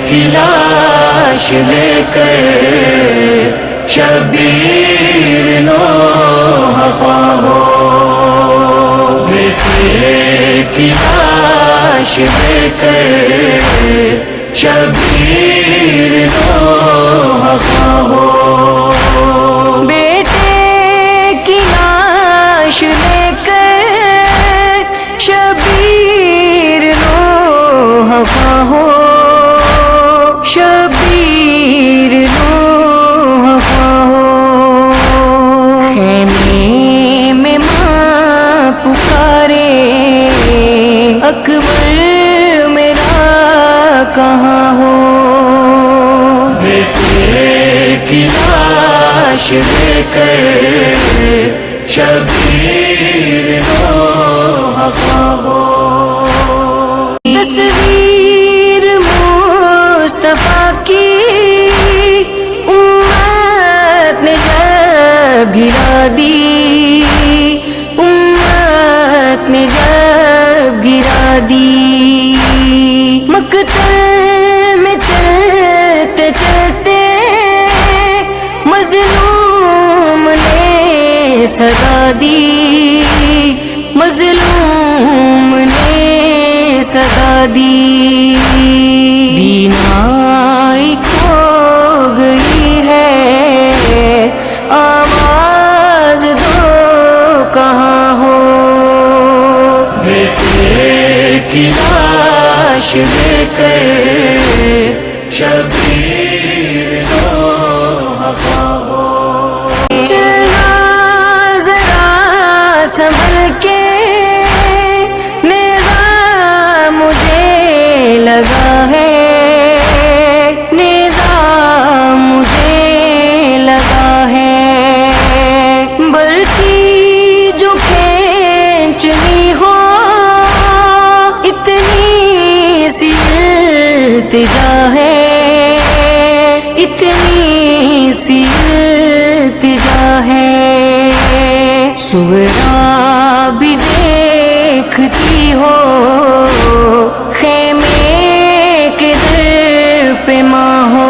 کی لاش لے کر شبیر نوح خواہ ہو، بیٹے کی لاش لے کر شبیر نوح خواہ ہو، بیٹے کی لاش لے کر شبیر نوح خواہ ہو، شبیر نوح خواہ ہو، خیمے میں ماں پکارے اکبر میرا کہاں ہو، بیٹے کی لاش لے کر شبیر نوح خواہ ہو، تصویر مصطفیٰ کی امت نے جب گرا دی، امت نے جب گرا دی، مقتل میں چلتے چلتے مظلوم نے صدا دی، مظلوم نے صدا دی، بینائی کھو گئی ہے آواز دو کہاں ہو، بیٹے کی لاش لے کر شبیر نوح خواہ ہو، چلنا ذرا سنبھل کے نیزہ مجھے لگا ہے، نیزہ مجھے لگا ہے، برچی جو کھینچنی ہو اتنی سی التجا ہے، اتنی سی التجا ہے، صغرا بھی دیکھتی ہو خیمے کے در پہ ماں ہو،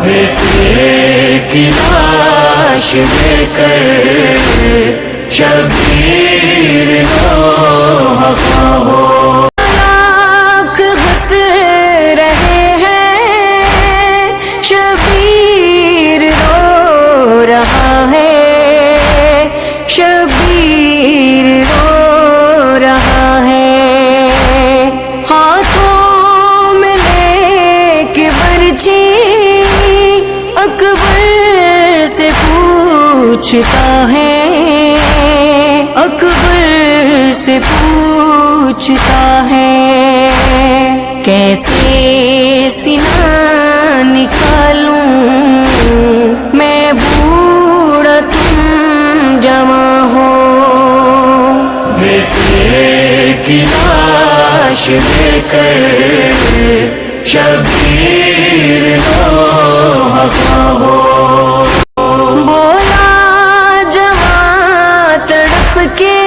بیٹے کی لاش لے کر شبیر نوح خواہ ہو، لاکھ ہنس رہے ہیں شبیر رو رہا ہے، شبیر رو رہا ہے، ہاتھوں میں لے کے برچی اکبر سے پوچھتا ہے، اکبر سے پوچھتا ہے، کیسے سینہ نکالوں میں بوڑھا تم جوان ہو، بیٹے کی لاش لے کر شبیر نوح خواہ ہو، بولا جوان تڑپ کے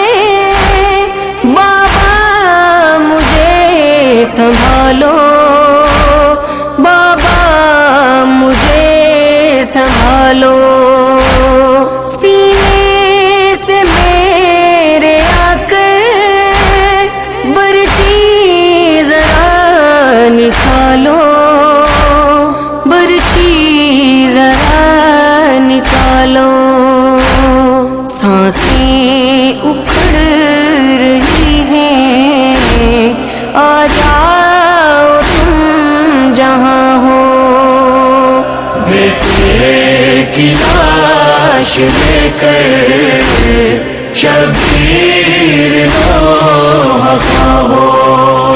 بابا مجھے سنبھالو، بابا مجھے سنبھالو، سینے سے میرے آ کر برچی ذرا نکالو، برچی ذرا نکالو، سانسیں اکھڑ رہی ہیں آ جاؤ تم جہاں ہو، بیٹے کی لاش لے کر شبیر نوح خواہ ہو،